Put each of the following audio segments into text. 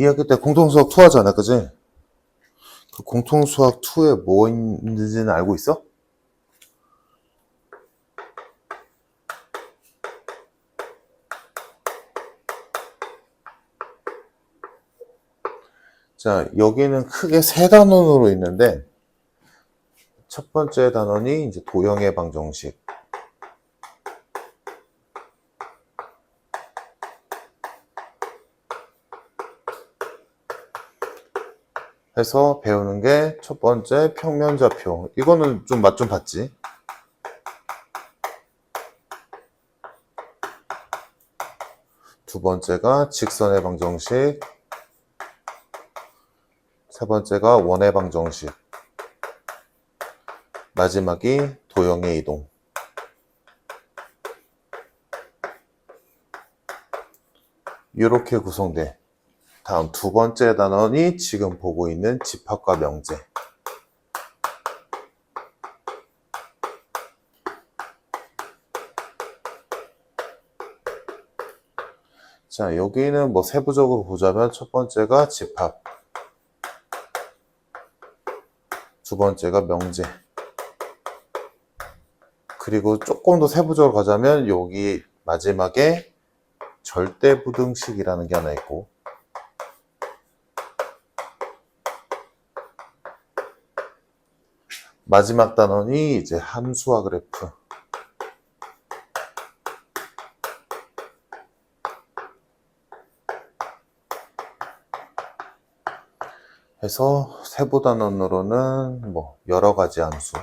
2학기 때 공통수학 2 하잖아, 그지? 그 공통수학 2에 뭐 있는지는 알고 있어? 자, 여기는 크게 세 단원으로 있는데, 첫 번째 단원이 이제 도형의 방정식. 해서 배우는 게 첫 번째 평면좌표. 이거는 좀 맛 좀 봤지? 두 번째가 직선의 방정식. 세 번째가 원의 방정식. 마지막이 도형의 이동. 이렇게 구성돼. 다음 두 번째 단원이 지금 보고 있는 집합과 명제. 자, 여기는 뭐 세부적으로 보자면 첫 번째가 집합, 두 번째가 명제, 그리고 조금 더 세부적으로 가자면 여기 마지막에 절대부등식이라는 게 하나 있고, 마지막 단원이 이제 함수와 그래프. 해서 세부 단원으로는 뭐 여러 가지 함수,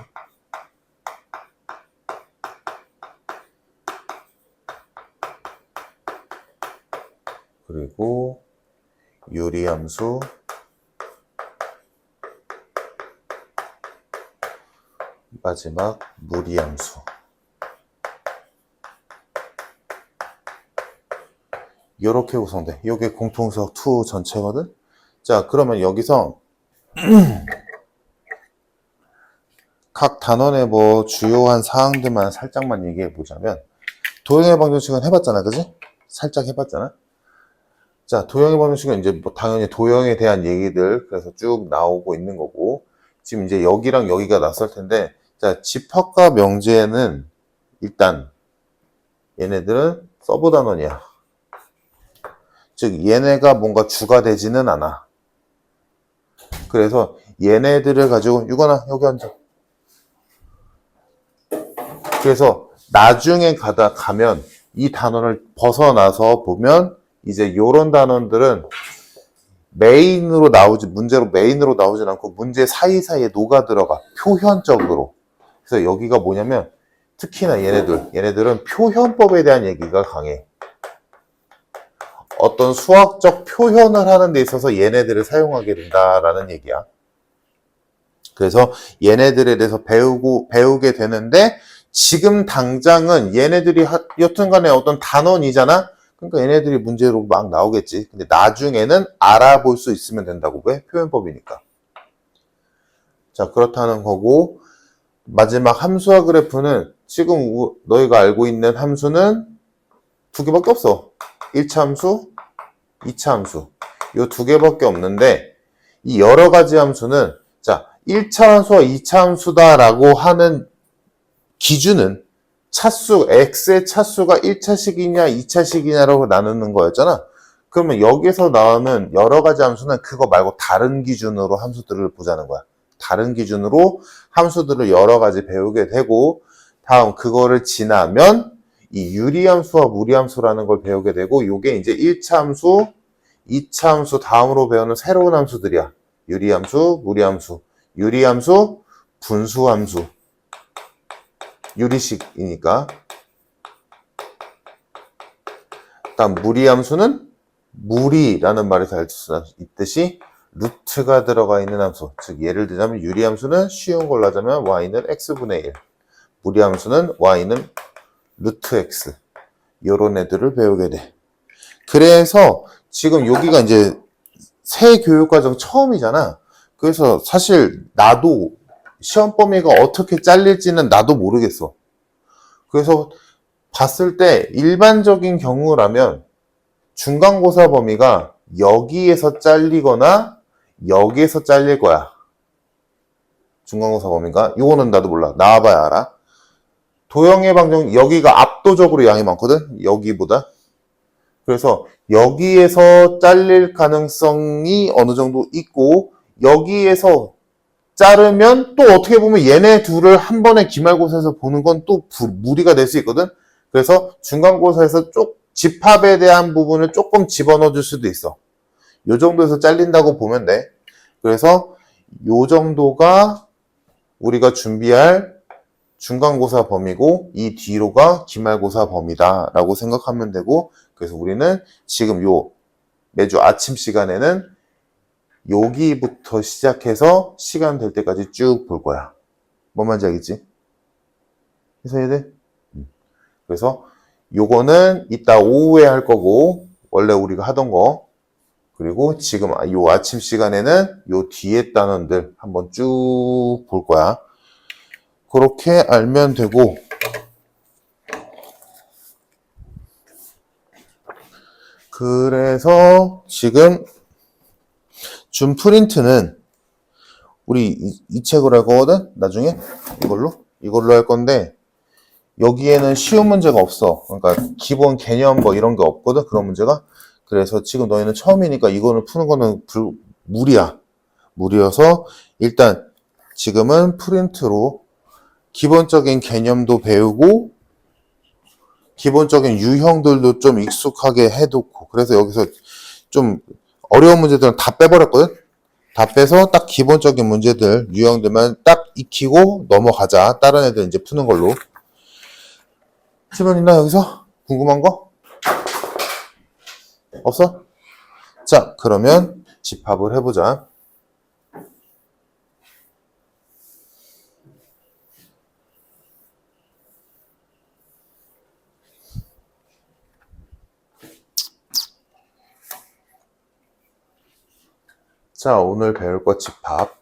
그리고 유리함수, 마지막 무리함수. 이렇게 구성돼. 이게 공통수학 2 전체거든. 자, 그러면 여기서 각 단원의 뭐 주요한 사항들만 살짝만 얘기해 보자면, 도형의 방정식은 해봤잖아, 그지? 살짝 해봤잖아. 자, 도형의 방정식은 이제 뭐 당연히 도형에 대한 얘기들 그래서 쭉 나오고 있는 거고, 지금 이제 여기랑 여기가 낯설 텐데, 자, 집합과 명제는 일단 얘네들은 서브 단원이야. 즉 얘네가 뭔가 주가 되지는 않아. 그래서 얘네들을 가지고 유건아 여기 앉아. 그래서 나중에 가면 이 단원을 벗어나서 보면 이제 요런 단원들은 메인으로 나오진 않고 문제 사이사이에 녹아 들어가, 표현적으로. 그래서 여기가 뭐냐면 특히나 얘네들은 표현법에 대한 얘기가 강해. 어떤 수학적 표현을 하는 데 있어서 얘네들을 사용하게 된다라는 얘기야. 그래서 얘네들에 대해서 배우게 되는데, 지금 당장은 얘네들이 여튼간에 어떤 단원이잖아? 그러니까 얘네들이 문제로 막 나오겠지. 근데 나중에는 알아볼 수 있으면 된다고. 왜? 표현법이니까. 자, 그렇다는 거고, 마지막 함수와 그래프는 지금 너희가 알고 있는 함수는 두 개밖에 없어. 1차 함수, 2차 함수. 요 두 개밖에 없는데, 이 여러 가지 함수는, 자, 1차 함수와 2차 함수다라고 하는 기준은 x의 차수가 1차식이냐 2차식이냐라고 나누는 거였잖아. 그러면 여기서 나오는 여러 가지 함수는 그거 말고 다른 기준으로 함수들을 보자는 거야. 다른 기준으로 함수들을 여러 가지 배우게 되고, 다음 그거를 지나면 이 유리함수와 무리함수라는 걸 배우게 되고, 요게 이제 1차 함수, 2차 함수 다음으로 배우는 새로운 함수들이야. 유리함수, 무리함수. 유리함수, 분수함수. 유리식이니까. 다음 무리함수는 무리라는 말에서 알 수 있듯이 루트가 들어가 있는 함수. 즉 예를 들자면 유리함수는 쉬운 걸로 하자면 y는 x분의 1. 무리함수는 y는 루트 x. 요런 애들을 배우게 돼. 그래서 지금 여기가 이제 새 교육과정 처음이잖아. 그래서 사실 나도 시험 범위가 어떻게 잘릴지는 나도 모르겠어. 그래서 봤을 때 일반적인 경우라면 중간고사 범위가 여기에서 잘리거나 여기에서 잘릴 거야. 중간고사 범위가. 이거는 나도 몰라. 나와봐야 알아. 도형의 방정 여기가 압도적으로 양이 많거든. 여기보다. 그래서 여기에서 잘릴 가능성이 어느 정도 있고 여기에서 자르면 또 어떻게 보면 얘네 둘을 한 번에 기말고사에서 보는 건 또 무리가 될 수 있거든. 그래서 중간고사에서 집합에 대한 부분을 조금 집어넣어 줄 수도 있어. 요 정도에서 잘린다고 보면 돼. 그래서 요 정도가 우리가 준비할 중간고사 범위고 이 뒤로가 기말고사 범위다 라고 생각하면 되고, 그래서 우리는 지금 요 매주 아침 시간에는 여기부터 시작해서 시간 될 때까지 쭉 볼 거야. 뭔 말인지 알겠지? 해석해야 돼? 그래서 요거는 이따 오후에 할 거고 원래 우리가 하던 거, 그리고 지금 요 아침 시간에는 요 뒤에 단원들 한번 쭉 볼 거야. 그렇게 알면 되고, 그래서 지금 준 프린트는 우리 이 책으로 할 거거든. 나중에 이걸로 할 건데 여기에는 쉬운 문제가 없어. 그러니까 기본 개념 뭐 이런 게 없거든, 그런 문제가. 그래서 지금 너희는 처음이니까 이거를 푸는 거는 무리여서 일단 지금은 프린트로 기본적인 개념도 배우고 기본적인 유형들도 좀 익숙하게 해놓고, 그래서 여기서 좀 어려운 문제들은 다 빼버렸거든. 다 빼서 딱 기본적인 문제들 유형들만 딱 익히고 넘어가자. 다른 애들 이제 푸는 걸로. 질문 있나 여기서? 궁금한 거? 없어? 자, 그러면 집합을 해보자. 자, 오늘 배울 거 집합.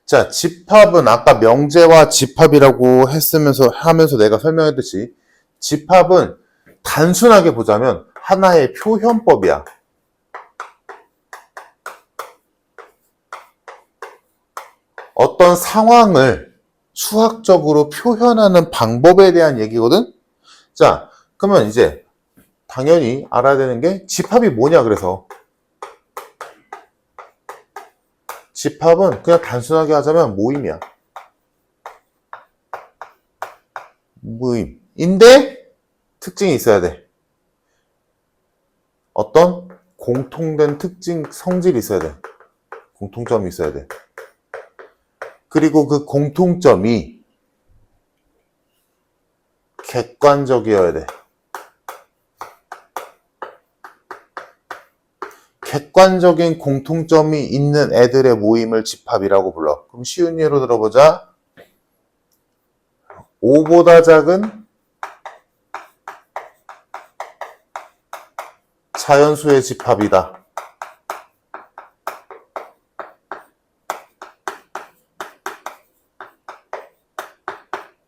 자, 집합은 아까 명제와 집합이라고 하면서 내가 설명했듯이 집합은 단순하게 보자면 하나의 표현법이야. 어떤 상황을 수학적으로 표현하는 방법에 대한 얘기거든? 자, 그러면 이제 당연히 알아야 되는 게 집합이 뭐냐. 그래서 집합은 그냥 단순하게 하자면 모임이야. 모임인데 특징이 있어야 돼. 어떤 공통된 특징, 성질이 있어야 돼. 공통점이 있어야 돼. 그리고 그 공통점이 객관적이어야 돼. 객관적인 공통점이 있는 애들의 모임을 집합이라고 불러. 그럼 쉬운 예로 들어보자. 5보다 작은 자연수의 집합이다.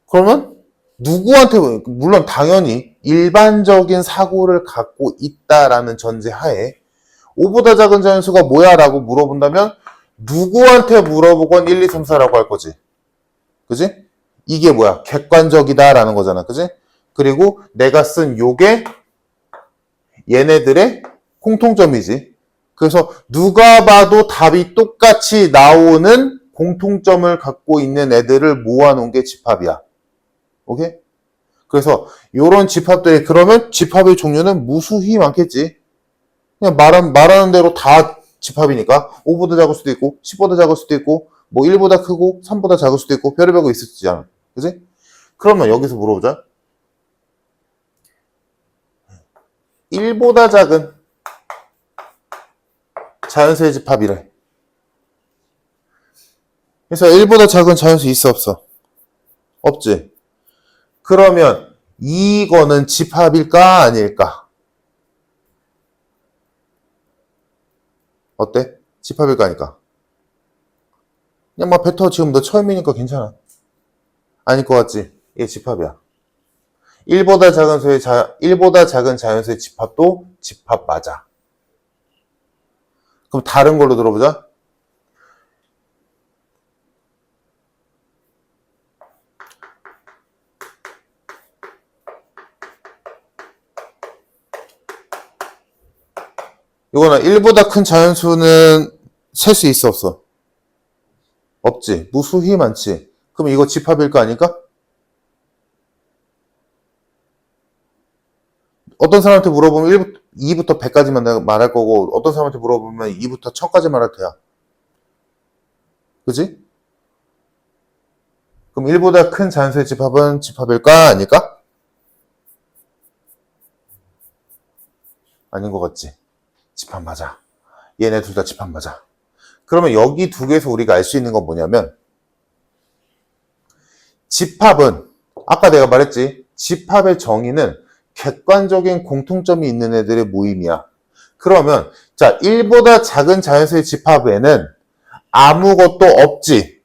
그러면 누구한테, 물론 당연히 일반적인 사고를 갖고 있다라는 전제하에 5보다 작은 자연수가 뭐야? 라고 물어본다면 누구한테 물어보건 1, 2, 3, 4라고 할 거지. 그지? 이게 뭐야? 객관적이다 라는 거잖아. 그지? 그리고 내가 쓴 요게 얘네들의 공통점이지. 그래서 누가 봐도 답이 똑같이 나오는 공통점을 갖고 있는 애들을 모아놓은 게 집합이야. 오케이? 그래서 요런 집합들이, 그러면 집합의 종류는 무수히 많겠지. 그냥 말하는 대로 다 집합이니까 5보다 작을 수도 있고 10보다 작을 수도 있고 뭐 1보다 크고 3보다 작을 수도 있고 별의별 거 있을 수 있잖아. 그지? 그러면 여기서 물어보자. 1보다 작은 자연수의 집합이래. 그래서 1보다 작은 자연수 있어 없어? 없지. 그러면 이거는 집합일까 아닐까? 어때? 집합일까 아닐까? 그냥 막 뱉어. 지금 너 처음이니까 괜찮아. 아닐 것 같지? 이게 집합이야. 1보다 작은 자연수의 집합도 집합 맞아. 그럼 다른 걸로 들어보자. 이거는 1보다 큰 자연수는 셀 수 있어, 없어? 없지. 무수히 많지. 그럼 이거 집합일 거 아닐까? 어떤 사람한테 물어보면 2부터 100까지만 내가 말할 거고, 어떤 사람한테 물어보면 2부터 1000까지 말할 테야. 그지? 그럼 1보다 큰 자연수의 집합은 집합일까? 아닐까? 아닌 것 같지? 집합 맞아. 얘네 둘 다 집합 맞아. 그러면 여기 두 개에서 우리가 알 수 있는 건 뭐냐면, 집합은, 아까 내가 말했지, 집합의 정의는 객관적인 공통점이 있는 애들의 모임이야. 그러면, 자, 1보다 작은 자연수의 집합에는 아무것도 없지.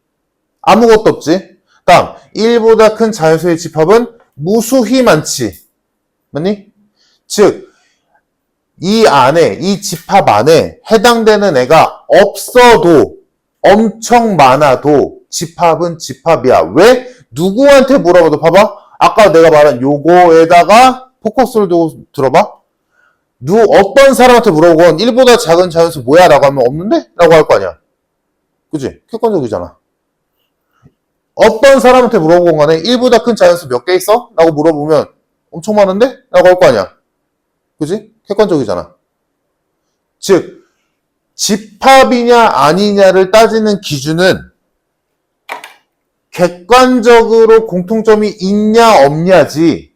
아무것도 없지. 다음, 1보다 큰 자연수의 집합은 무수히 많지. 맞니? 즉, 이 집합 안에 해당되는 애가 없어도, 엄청 많아도 집합은 집합이야. 왜? 누구한테 물어봐도, 봐봐. 아까 내가 말한 요거에다가 포커스를 두고 들어봐. 어떤 사람한테 물어보건 1보다 작은 자연수 뭐야? 라고 하면 없는데? 라고 할 거 아니야. 그치? 객관적이잖아. 어떤 사람한테 물어본 간에 1보다 큰 자연수 몇 개 있어? 라고 물어보면 엄청 많은데? 라고 할 거 아니야. 그치? 객관적이잖아. 즉, 집합이냐 아니냐를 따지는 기준은 객관적으로 공통점이 있냐 없냐지,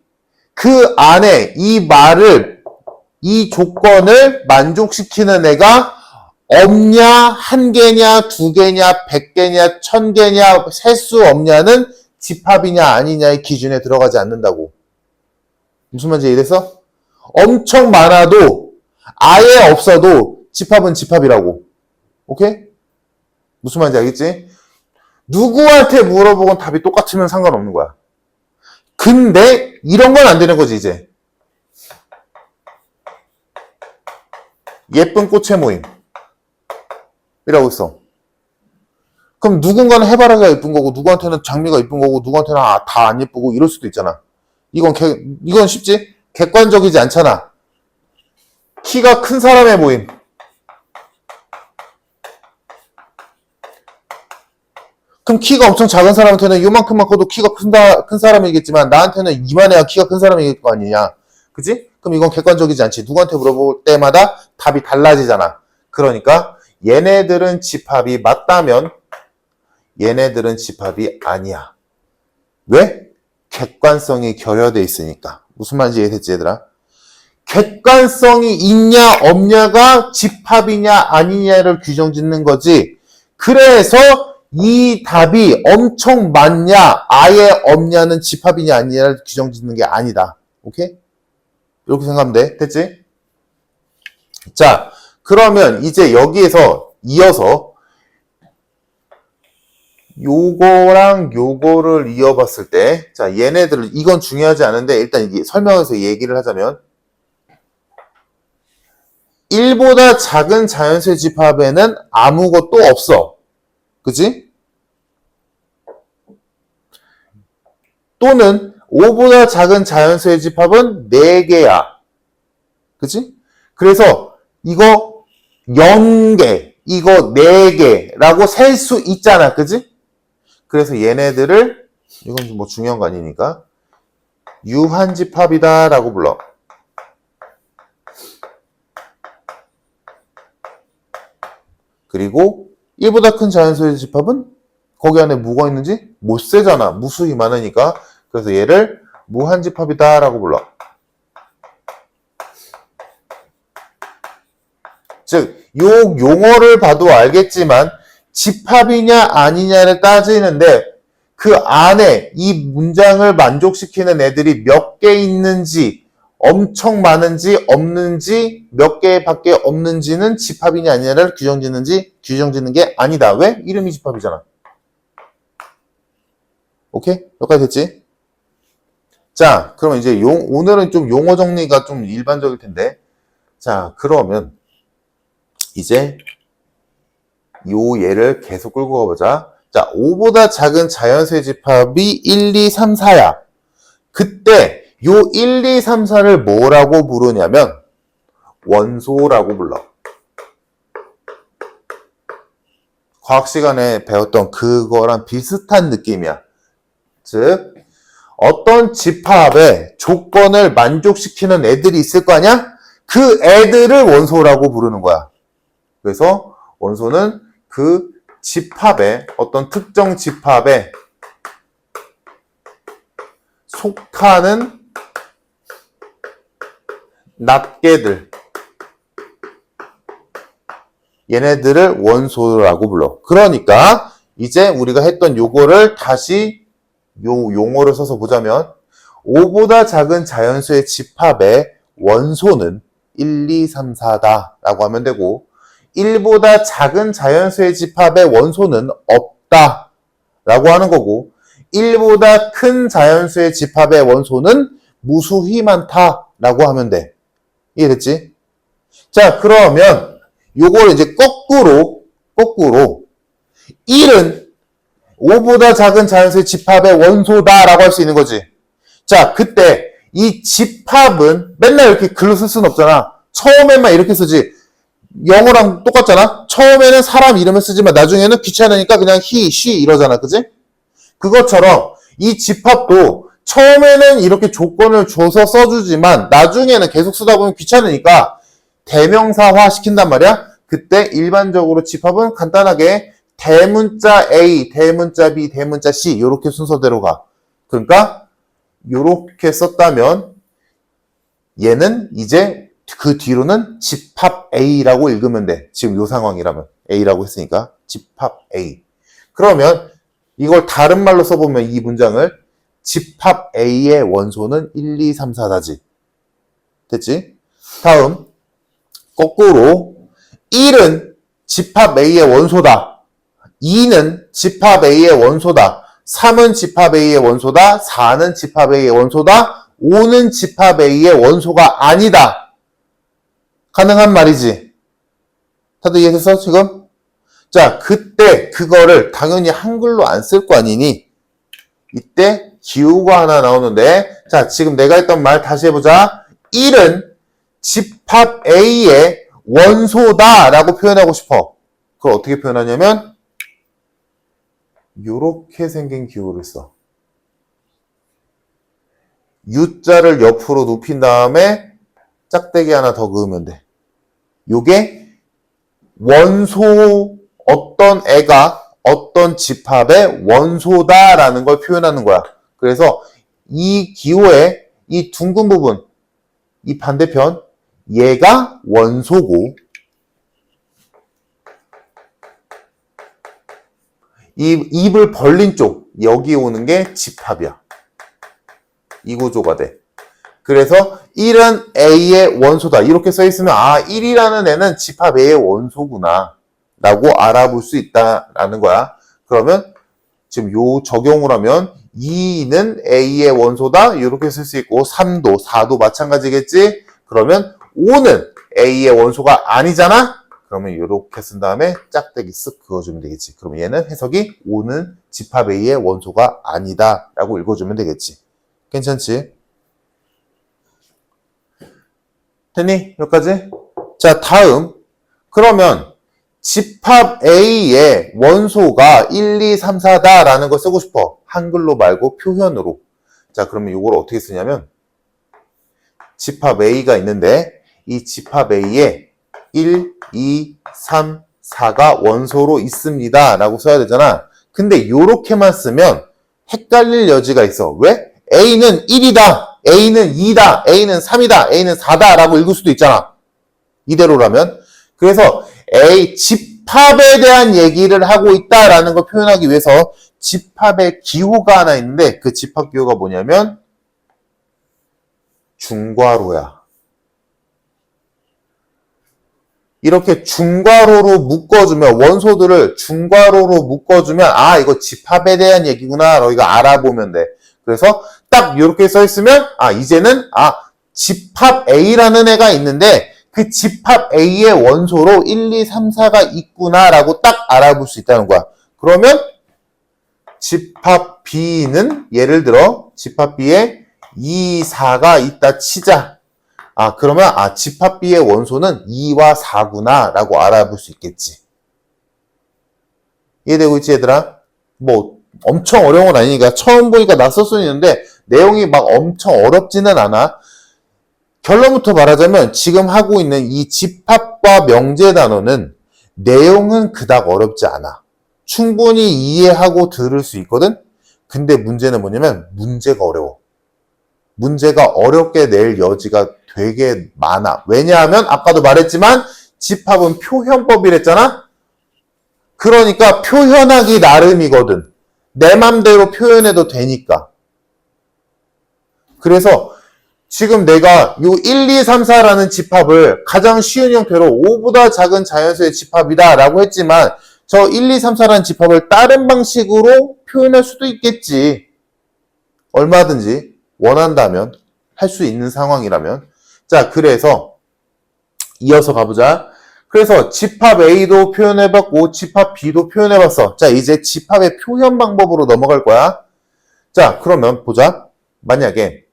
그 안에 이 조건을 만족시키는 애가 없냐, 한 개냐, 두 개냐, 100개냐, 1000개냐, 셀 수 없냐는 집합이냐 아니냐의 기준에 들어가지 않는다고. 무슨 말인지 이해됐어? 엄청 많아도, 아예 없어도 집합은 집합이라고. 오케이? 무슨 말인지 알겠지? 누구한테 물어보건 답이 똑같으면 상관없는 거야. 근데 이런 건 안 되는 거지, 이제. 예쁜 꽃의 모임 이라고 있어. 그럼 누군가는 해바라기가 예쁜 거고, 누구한테는 장미가 예쁜 거고, 누구한테는 다 안 예쁘고 이럴 수도 있잖아. 이건 쉽지? 객관적이지 않잖아. 키가 큰 사람의 모임. 그럼 키가 엄청 작은 사람한테는 요만큼만 커도 키가 큰 사람이겠지만, 나한테는 이만해야 키가 큰 사람이길 거 아니냐. 그지? 그럼 이건 객관적이지 않지. 누구한테 물어볼 때마다 답이 달라지잖아. 그러니까 얘네들은 집합이 맞다면 얘네들은 집합이 아니야. 왜? 객관성이 결여돼 있으니까. 무슨 말인지 이해됐지, 얘들아? 객관성이 있냐 없냐가 집합이냐 아니냐를 규정짓는 거지. 그래서 이 답이 엄청 많냐 아예 없냐는 집합이냐 아니냐를 규정짓는 게 아니다. 오케이? 이렇게 생각하면 돼. 됐지? 자, 그러면 이제 여기에서 이어서 요거랑 요거를 이어봤을 때, 자, 이건 중요하지 않은데 일단 이게 설명해서 얘기를 하자면, 1보다 작은 자연수의 집합에는 아무것도 없어. 그치? 또는 5보다 작은 자연수의 집합은 4개야. 그치? 그래서 이거 0개, 이거 4개라고 셀 수 있잖아. 그치? 그래서 얘네들을, 이건 뭐 중요한 거 아니니까, 유한집합이다 라고 불러. 그리고 1보다 큰 자연수의 집합은 거기 안에 뭐가 있는지 못 세잖아. 무수히 많으니까. 그래서 얘를 무한집합이다 라고 불러. 즉, 요 용어를 봐도 알겠지만 집합이냐 아니냐를 따지는데 그 안에 이 문장을 만족시키는 애들이 몇 개 있는지, 엄청 많은지 없는지, 몇 개밖에 없는지는 집합이냐 아니냐를 규정짓는 게 아니다. 왜? 이름이 집합이잖아. 오케이? 여기까지 됐지? 자, 그러면 이제 오늘은 좀 용어 정리가 좀 일반적일 텐데. 자, 그러면 이제 요 예를 계속 끌고 가보자. 자, 5보다 작은 자연수의 집합이 1, 2, 3, 4야. 그때 요 1, 2, 3, 4를 뭐라고 부르냐면 원소라고 불러. 과학 시간에 배웠던 그거랑 비슷한 느낌이야. 즉 어떤 집합의 조건을 만족시키는 애들이 있을 거 아니야? 그 애들을 원소라고 부르는 거야. 그래서 원소는 그 집합의 어떤 특정 집합에 속하는 낱개들, 얘네들을 원소라고 불러. 그러니까 이제 우리가 했던 요거를 다시 요 용어를 써서 보자면 5보다 작은 자연수의 집합의 원소는 1, 2, 3, 4다 라고 하면 되고 1보다 작은 자연수의 집합의 원소는 없다 라고 하는 거고 1보다 큰 자연수의 집합의 원소는 무수히 많다 라고 하면 돼. 이해됐지? 자, 그러면 요걸 이제 거꾸로 1은 5보다 작은 자연수의 집합의 원소다라고 할 수 있는 거지. 자, 그때 이 집합은 맨날 이렇게 글로 쓸 수는 없잖아. 처음에만 이렇게 쓰지. 영어랑 똑같잖아. 처음에는 사람 이름을 쓰지만 나중에는 귀찮으니까 그냥 he, she 이러잖아. 그지? 그것처럼 이 집합도 처음에는 이렇게 조건을 줘서 써주지만 나중에는 계속 쓰다 보면 귀찮으니까 대명사화 시킨단 말이야. 그때 일반적으로 집합은 간단하게 대문자 A, 대문자 B, 대문자 C 이렇게 순서대로 가. 그러니까 이렇게 썼다면 얘는 이제 그 뒤로는 집합 A라고 읽으면 돼. 지금 이 상황이라면 A라고 했으니까 집합 A. 그러면 이걸 다른 말로 써보면 이 문장을 집합 A의 원소는 1, 2, 3, 4다지. 됐지? 다음 거꾸로 1은 집합 A의 원소다. 2는 집합 A의 원소다. 3은 집합 A의 원소다. 4는 집합 A의 원소다. 5는 집합 A의 원소가 아니다. 가능한 말이지. 다들 이해했어 지금? 자, 그때 그거를 당연히 한글로 안 쓸 거 아니니 이때 기호가 하나 나오는데 자, 지금 내가 했던 말 다시 해보자. 1은 집합 A의 원소다 라고 표현하고 싶어. 그걸 어떻게 표현하냐면 요렇게 생긴 기호를 써. U자를 옆으로 눕힌 다음에 짝대기 하나 더 그으면 돼. 요게 원소 어떤 애가 어떤 집합의 원소다라는 걸 표현하는 거야. 그래서 이 기호의 이 둥근 부분, 이 반대편 얘가 원소고 이 입을 벌린 쪽 여기 오는 게 집합이야. 이 구조가 돼. 그래서 1은 A의 원소다. 이렇게 써있으면 아 1이라는 애는 집합 A의 원소구나 라고 알아볼 수 있다라는 거야. 그러면 지금 요 적용을 하면 2는 A의 원소다. 이렇게 쓸 수 있고 3도 4도 마찬가지겠지. 그러면 5는 A의 원소가 아니잖아. 그러면 이렇게 쓴 다음에 짝대기 쓱 그어주면 되겠지. 그러면 얘는 해석이 5는 집합 A의 원소가 아니다 라고 읽어주면 되겠지. 괜찮지? 됐니? 여기까지? 자, 다음. 그러면 집합 A의 원소가 1, 2, 3, 4다 라는 걸 쓰고 싶어. 한글로 말고 표현으로. 자, 그러면 이걸 어떻게 쓰냐면 집합 A가 있는데 이 집합 A에 1, 2, 3, 4가 원소로 있습니다 라고 써야 되잖아. 근데 요렇게만 쓰면 헷갈릴 여지가 있어. 왜? A는 1이다, A는 2다, A는 3이다, A는 4다 라고 읽을 수도 있잖아. 이대로라면. 그래서 A 집합에 대한 얘기를 하고 있다라는 걸 표현하기 위해서 집합의 기호가 하나 있는데 그 집합 기호가 뭐냐면 중괄호야. 이렇게 중괄호로 묶어주면 원소들을 중괄호로 묶어주면 아 이거 집합에 대한 얘기구나 너희가 알아보면 돼. 그래서 딱 이렇게 써 있으면 이제는 집합 A라는 애가 있는데 그 집합 A의 원소로 1, 2, 3, 4가 있구나라고 딱 알아볼 수 있다는 거야. 그러면 집합 B는 예를 들어 집합 B에 2, 4가 있다 치자. 그러면 집합 B의 원소는 2와 4구나 라고 알아볼 수 있겠지. 이해되고 있지 얘들아? 뭐 엄청 어려운 건 아니니까 처음 보니까 낯설 수는 있는데 내용이 막 엄청 어렵지는 않아. 결론부터 말하자면 지금 하고 있는 이 집합과 명제 단어는 내용은 그닥 어렵지 않아. 충분히 이해하고 들을 수 있거든? 근데 문제는 뭐냐면 문제가 어려워. 문제가 어렵게 낼 여지가 되게 많아. 왜냐하면 아까도 말했지만 집합은 표현법이랬잖아? 그러니까 표현하기 나름이거든. 내 맘대로 표현해도 되니까. 그래서 지금 내가 요 1, 2, 3, 4라는 집합을 가장 쉬운 형태로 5보다 작은 자연수의 집합이다 라고 했지만 저 1, 2, 3, 4라는 집합을 다른 방식으로 표현할 수도 있겠지. 얼마든지 원한다면 할 수 있는 상황이라면. 자, 그래서 이어서 가보자. 그래서 집합 A도 표현해봤고 집합 B도 표현해봤어. 자, 이제 집합의 표현 방법으로 넘어갈 거야. 자, 그러면 보자. 만약에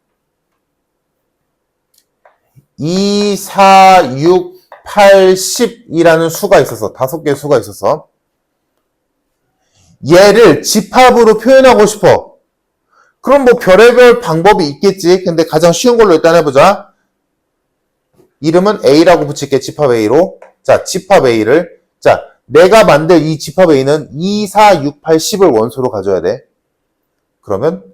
2, 4, 6, 8, 10이라는 수가 있어서 5개의 수가 있어서 얘를 집합으로 표현하고 싶어. 그럼 뭐 별의별 방법이 있겠지. 근데 가장 쉬운 걸로 일단 해보자. 이름은 A라고 붙일게. 집합 A로. 자, 집합 A를. 자, 내가 만들 이 집합 A는 2, 4, 6, 8, 10을 원소로 가져야 돼. 그러면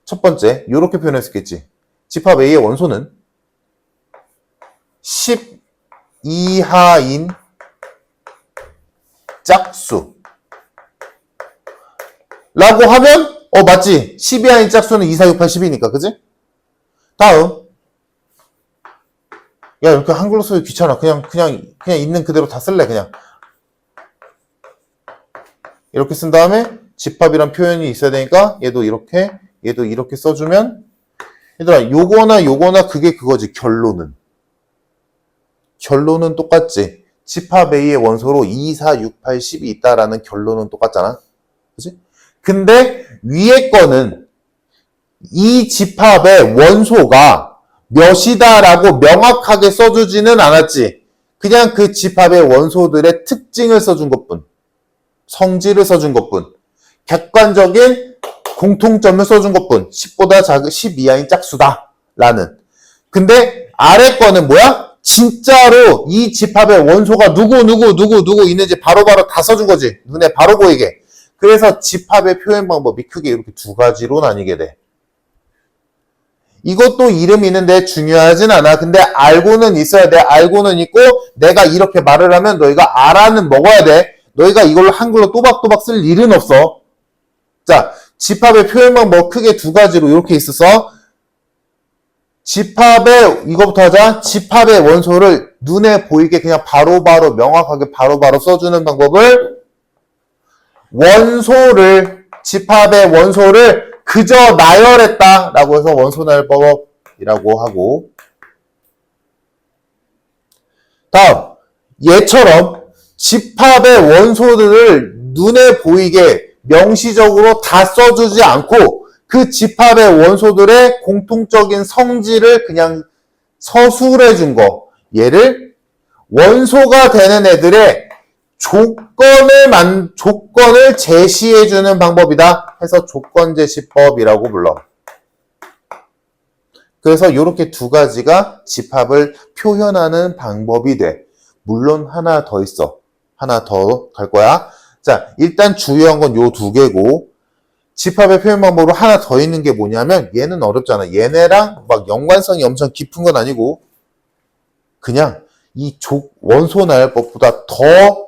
첫 번째 이렇게 표현할 수 있겠지. 집합 A의 원소는 10 이하인 짝수 라고 하면 맞지? 10 이하인 짝수는 2, 4, 6, 8, 10이니까 그지? 다음 야 이렇게 한글로 쓰기 귀찮아. 그냥 있는 그대로 다 쓸래. 그냥 이렇게 쓴 다음에 집합이란 표현이 있어야 되니까 얘도 이렇게 써주면 얘들아 요거나 그게 그거지. 결론은 똑같지. 집합 A의 원소로 2, 4, 6, 8, 10이 있다라는 결론은 똑같잖아. 그치? 근데 위에 거는 이 집합의 원소가 몇이다라고 명확하게 써주지는 않았지. 그냥 그 집합의 원소들의 특징을 써준 것뿐. 성질을 써준 것뿐. 객관적인 공통점을 써준 것뿐. 10보다 작은 10 이하인 짝수다. 라는. 근데 아래 거는 뭐야? 진짜로 이 집합의 원소가 누구 있는지 바로바로 다 써준 거지. 눈에 바로 보이게. 그래서 집합의 표현 방법이 크게 이렇게 두 가지로 나뉘게 돼. 이것도 이름이 있는데 중요하진 않아. 근데 알고는 있어야 돼. 알고는 있고 내가 이렇게 말을 하면 너희가 알아는 먹어야 돼. 너희가 이걸로 한글로 또박또박 쓸 일은 없어. 자, 집합의 표현 방법 크게 두 가지로 이렇게 있어서 이거부터 하자. 집합의 원소를 눈에 보이게 그냥 바로바로 명확하게 바로바로 써주는 방법을 집합의 원소를 그저 나열했다 라고 해서 원소나열법이라고 하고 다음 얘처럼 집합의 원소들을 눈에 보이게 명시적으로 다 써주지 않고 그 집합의 원소들의 공통적인 성질을 그냥 서술해 준 거. 얘를 원소가 되는 애들의 조건을 제시해 주는 방법이다 해서 조건제시법이라고 불러. 그래서 이렇게 두 가지가 집합을 표현하는 방법이 돼. 물론 하나 더 있어. 하나 더 갈 거야. 자, 일단 주요한 건 요 두 개고 집합의 표현 방법으로 하나 더 있는 게 뭐냐면 얘는 어렵잖아. 얘네랑 막 연관성이 엄청 깊은 건 아니고 그냥 이 원소나열법보다 더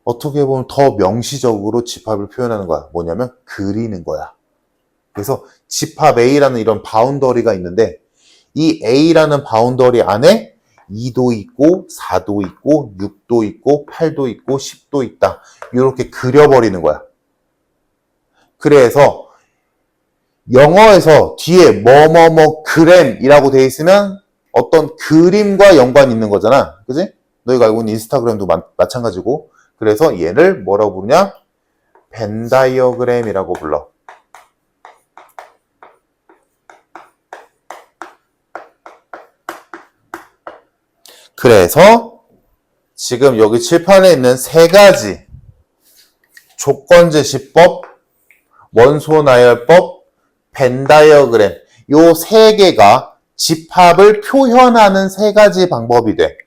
어떻게 보면 더 명시적으로 집합을 표현하는 거야. 뭐냐면 그리는 거야. 그래서 집합 A라는 이런 바운더리가 있는데 이 A라는 바운더리 안에 2도 있고 4도 있고 6도 있고 8도 있고 10도 있다. 이렇게 그려버리는 거야. 그래서 영어에서 뒤에 뭐뭐뭐 그램이라고 돼 있으면 어떤 그림과 연관이 있는 거잖아. 그지? 너희가 알고 있는 인스타그램도 마찬가지고. 그래서 얘를 뭐라고 부르냐? 벤 다이어그램이라고 불러. 그래서 지금 여기 칠판에 있는 세 가지 조건제시법, 원소나열법, 벤 다이어그램 요 세 개가 집합을 표현하는 세 가지 방법이 돼.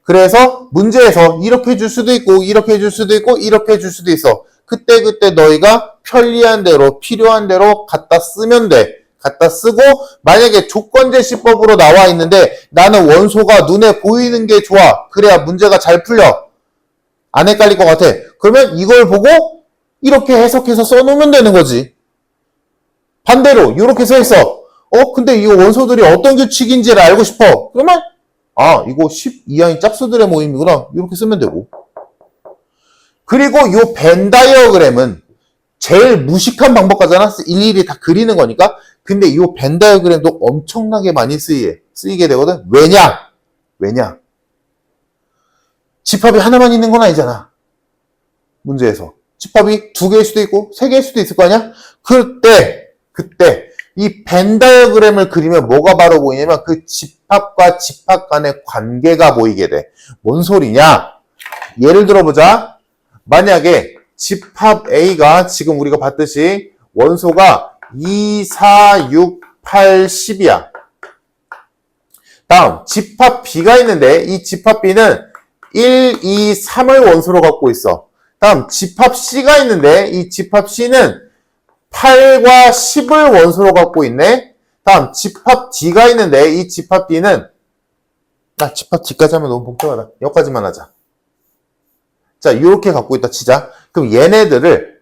그래서 문제에서 이렇게 줄 수도 있고 이렇게 줄 수도 있고 이렇게 줄 수도 있어. 그때 너희가 편리한 대로 필요한 대로 갖다 쓰면 돼. 갖다 쓰고 만약에 조건제시법으로 나와 있는데 나는 원소가 눈에 보이는 게 좋아. 그래야 문제가 잘 풀려. 안 헷갈릴 것 같아. 그러면 이걸 보고 이렇게 해석해서 써놓으면 되는 거지. 반대로 이렇게 써 있어. 근데 이 원소들이 어떤 규칙인지를 알고 싶어. 그러면 이거 12항이 짝수들의 모임이구나. 이렇게 쓰면 되고. 그리고 이 벤 다이어그램은 제일 무식한 방법까지나 일일이 다 그리는 거니까. 근데 이 벤 다이어그램도 엄청나게 많이 쓰이게 되거든. 왜냐? 집합이 하나만 있는 건 아니잖아. 문제에서. 집합이 2개일 수도 있고 3개일 수도 있을 거 아니야? 그때 이 벤 다이어그램을 그리면 뭐가 바로 보이냐면 그 집합과 집합 간의 관계가 보이게 돼. 뭔 소리냐? 예를 들어보자. 만약에 집합 A가 지금 우리가 봤듯이 원소가 2, 4, 6, 8, 10이야. 다음 집합 B가 있는데 이 집합 B는 1, 2, 3을 원소로 갖고 있어. 다음 집합 C가 있는데 이 집합 C는 8과 10을 원소로 갖고 있네. 다음 집합 D가 있는데 이 집합 D는 집합 D까지 하면 너무 복잡하다. 여기까지만 하자. 자, 이렇게 갖고 있다 치자. 그럼 얘네들을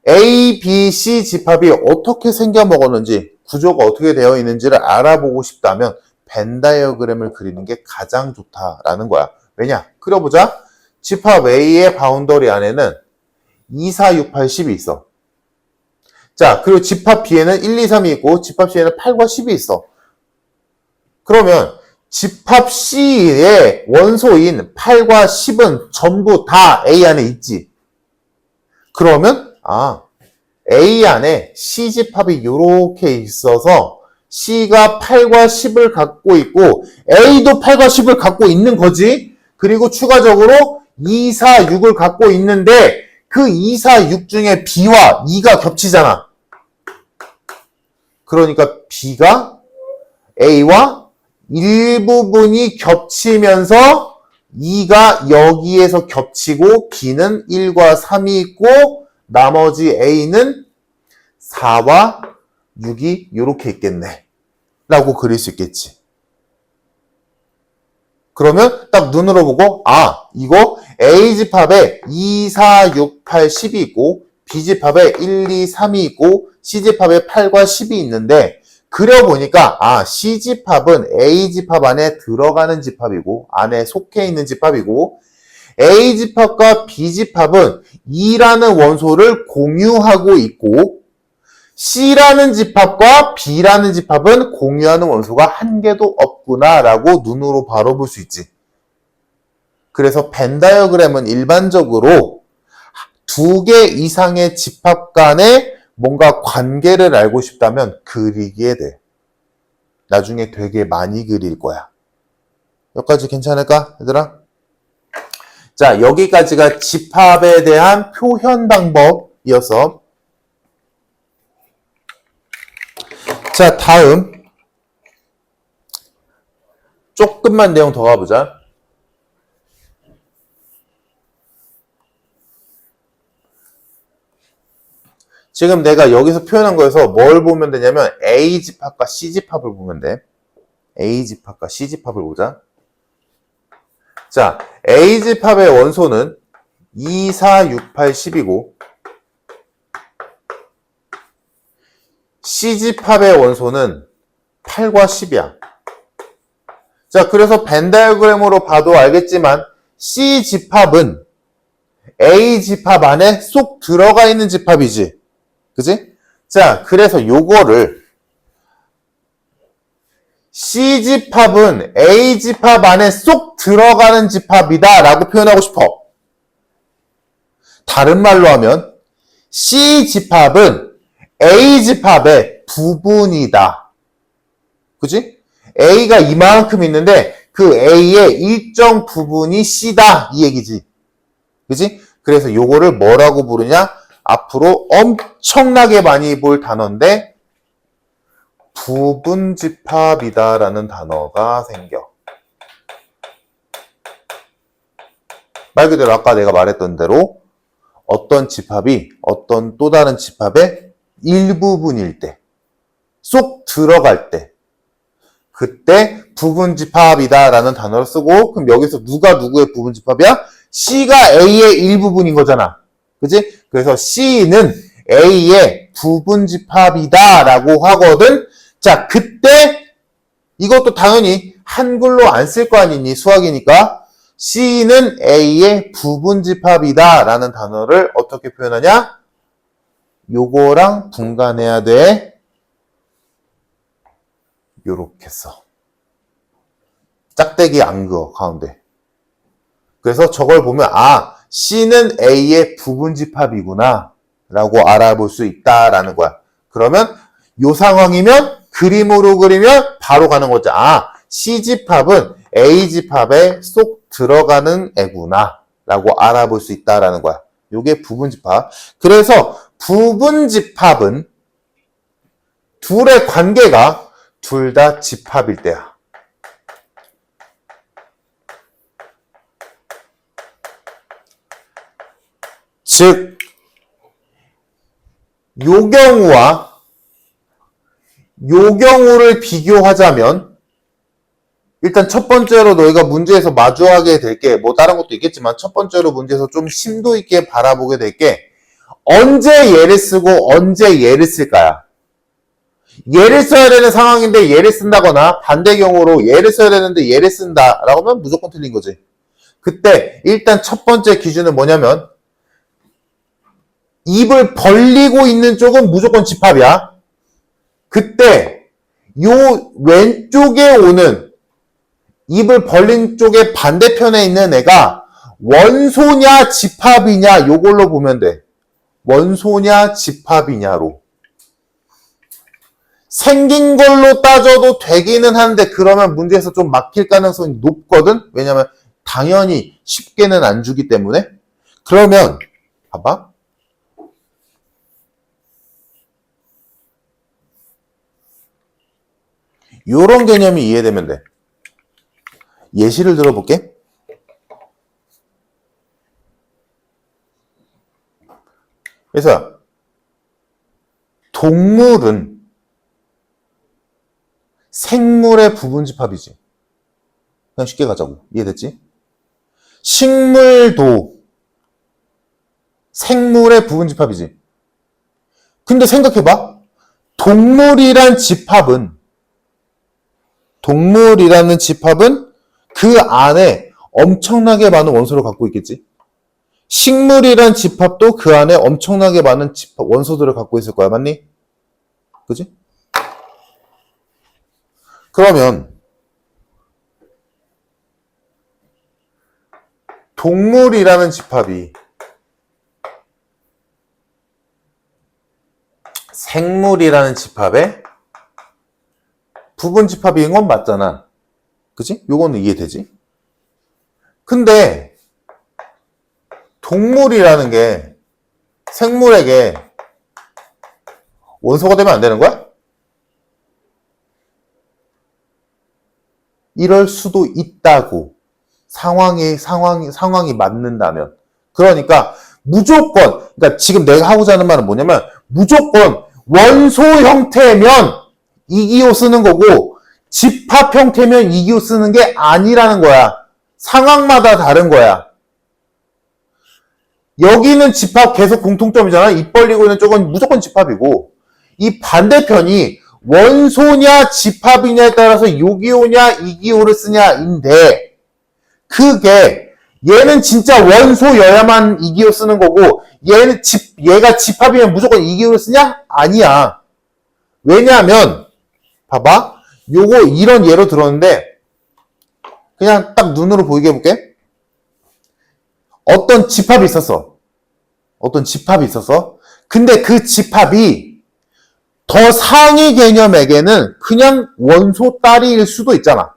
A, B, C 집합이 어떻게 생겨 먹었는지, 구조가 어떻게 되어 있는지를 알아보고 싶다면 벤 다이어그램을 그리는 게 가장 좋다라는 거야. 왜냐? 그려보자. 집합 A의 바운더리 안에는 2, 4, 6, 8, 10이 있어. 자, 그리고 집합 B에는 1, 2, 3이 있고 집합 C에는 8과 10이 있어. 그러면 집합 C의 원소인 8과 10은 전부 다 A 안에 있지. 그러면 A 안에 C 집합이 이렇게 있어서 C가 8과 10을 갖고 있고 A도 8과 10을 갖고 있는 거지. 그리고 추가적으로 2, 4, 6을 갖고 있는데 그 2, 4, 6 중에 B와 2가 겹치잖아. 그러니까 B가 A와 일부분이 겹치면서 2가 여기에서 겹치고 B는 1과 3이 있고 나머지 A는 4와 6이 이렇게 있겠네. 라고 그릴 수 있겠지. 그러면 딱 눈으로 보고 이거 A집합에 2, 4, 6, 8, 10이 있고 B집합에 1, 2, 3이 있고 C집합에 8과 10이 있는데 그려보니까 C집합은 A집합 안에 들어가는 집합이고 안에 속해 있는 집합이고 A집합과 B집합은 2라는 원소를 공유하고 있고 C라는 집합과 B라는 집합은 공유하는 원소가 한 개도 없구나라고 눈으로 바로 볼 수 있지. 그래서 벤 다이어그램은 일반적으로 2개 이상의 집합 간의 뭔가 관계를 알고 싶다면 그리게 돼. 나중에 되게 많이 그릴 거야. 여기까지 괜찮을까, 얘들아? 자, 여기까지가 집합에 대한 표현 방법이어서 자, 다음 조금만 내용 더 가보자. 지금 내가 여기서 표현한 거에서 뭘 보면 되냐면 A집합과 C집합을 보면 돼. A집합과 C집합을 보자. 자, A집합의 원소는 2, 4, 6, 8, 10이고 C집합의 원소는 8과 10이야. 자, 그래서 벤 다이어그램으로 봐도 알겠지만 C 집합은 A 집합 안에 쏙 들어가 있는 집합이지. 그지? 자, 그래서 요거를 C 집합은 A 집합 안에 쏙 들어가는 집합이다 라고 표현하고 싶어. 다른 말로 하면 C 집합은 A 집합의 부분이다. 그지? A가 이만큼 있는데 그 A의 일정 부분이 C다 이 얘기지. 그지? 그래서 요거를 뭐라고 부르냐? 앞으로 엄청나게 많이 볼 단어인데 부분집합이다 라는 단어가 생겨. 말 그대로 아까 내가 말했던 대로 어떤 집합이 어떤 또 다른 집합의 일부분일 때, 쏙 들어갈 때, 그때 부분집합이다 라는 단어를 쓰고, 그럼 여기서 누가 누구의 부분집합이야? C가 A의 일부분인 거잖아. 그지? 그래서 C는 A의 부분집합이다 라고 하거든. 자, 그때 이것도 당연히 한글로 안 쓸 거 아니니, 수학이니까. C는 A의 부분집합이다 라는 단어를 어떻게 표현하냐? 요거랑 분간해야 돼. 요렇게 써. 짝대기 안 그어, 가운데. 그래서 저걸 보면, 아, C는 A의 부분집합이구나 라고 알아볼 수 있다라는 거야. 그러면 요 상황이면 그림으로 그리면 바로 가는 거죠. 아, C집합은 A집합에 쏙 들어가는 애구나 라고 알아볼 수 있다라는 거야. 요게 부분집합. 그래서 부분집합은 둘의 관계가 둘 다 집합일 때야. 즉, 요 경우와 요 경우를 비교하자면 일단 첫 번째로 너희가 문제에서 마주하게 될 게 뭐 다른 것도 있겠지만 첫 번째로 문제에서 좀 심도 있게 바라보게 될 게 언제 얘를 쓰고 언제 얘를 쓸까야. 얘를 써야 되는 상황인데 얘를 쓴다거나 반대 경우로 얘를 써야 되는데 얘를 쓴다라고 하면 무조건 틀린 거지. 그때 일단 첫 번째 기준은 뭐냐면 입을 벌리고 있는 쪽은 무조건 집합이야. 그때 요 왼쪽에 오는 입을 벌린 쪽의 반대편에 있는 애가 원소냐 집합이냐 요걸로 보면 돼. 원소냐 집합이냐로. 생긴 걸로 따져도 되기는 하는데 그러면 문제에서 좀 막힐 가능성이 높거든. 왜냐면 당연히 쉽게는 안 주기 때문에. 그러면 봐봐. 요런 개념이 이해되면 돼. 예시를 들어볼게. 그래서 동물은 생물의 부분집합이지. 그냥 쉽게 가자고. 이해됐지? 식물도 생물의 부분집합이지. 근데 생각해봐. 동물이라는 집합은 그 안에 엄청나게 많은 원소를 갖고 있겠지. 식물이란 집합도 그 안에 엄청나게 많은 원소들을 갖고 있을 거야. 맞니? 그지? 그러면 동물이라는 집합이 생물이라는 집합의 부분 집합인 건 맞잖아. 그치? 요거는 이해되지? 근데 동물이라는 게 생물에게 원소가 되면 안 되는 거야? 이럴 수도 있다고. 상황이 맞는다면. 그러니까 무조건, 그러니까 지금 내가 하고자 하는 말은 뭐냐면 무조건 원소 형태면 이기호 쓰는 거고 집합 형태면 이기호 쓰는 게 아니라는 거야. 상황마다 다른 거야. 여기는 집합 계속 공통점이잖아. 입 벌리고 있는 쪽은 무조건 집합이고 이 반대편이 원소냐 집합이냐에 따라서 요기요냐 이기요를 쓰냐인데 그게 얘는 진짜 원소여야만 이기요 쓰는 거고 얘가 집합이면 무조건 이기요를 쓰냐? 아니야. 왜냐하면 봐봐. 요거 이런 예로 들었는데 그냥 딱 눈으로 보이게 해볼게. 어떤 집합이 있었어. 근데 그 집합이 더 상위 개념에게는 그냥 원소 따리일 수도 있잖아.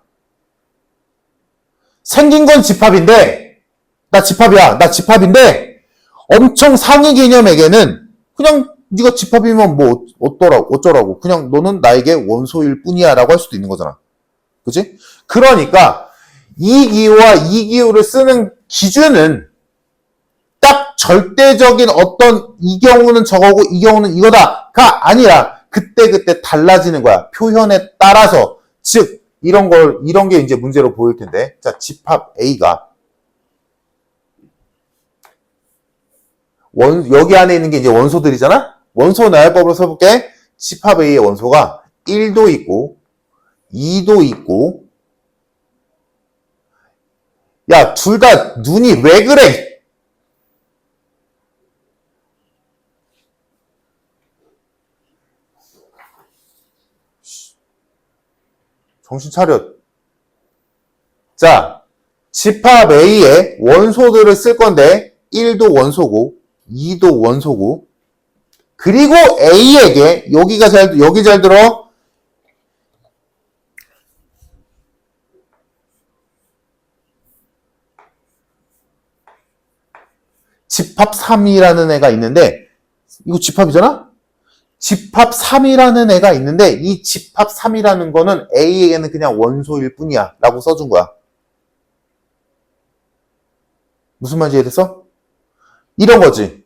생긴 건 집합인데 나 집합인데 엄청 상위 개념에게는 그냥 네가 집합이면 뭐 어쩌라고 그냥 너는 나에게 원소일 뿐이야 라고 할 수도 있는 거잖아. 그치? 그러니까 이기호와 이기호를 쓰는 기준은 딱 절대적인 어떤 이 경우는 저거고 이 경우는 이거다가 아니라 그때 달라지는 거야. 표현에 따라서. 즉 이런 게 이제 문제로 보일 텐데. 자, 집합 A가 여기 안에 있는 게 이제 원소들이잖아? 원소 나열법으로 써볼게. 집합 A의 원소가 1도 있고 2도 있고 야, 둘 다 눈이 왜 그래? 정신 차려. 자, 집합 A의 원소들을 쓸 건데 1도 원소고 2도 원소고 그리고 A에게 여기 잘 들어. 집합 3이라는 애가 있는데 이거 집합이잖아? 집합 3이라는 애가 있는데 이 집합 3이라는 거는 A에게는 그냥 원소일 뿐이야 라고 써준 거야. 무슨 말인지 이해됐어? 이런 거지.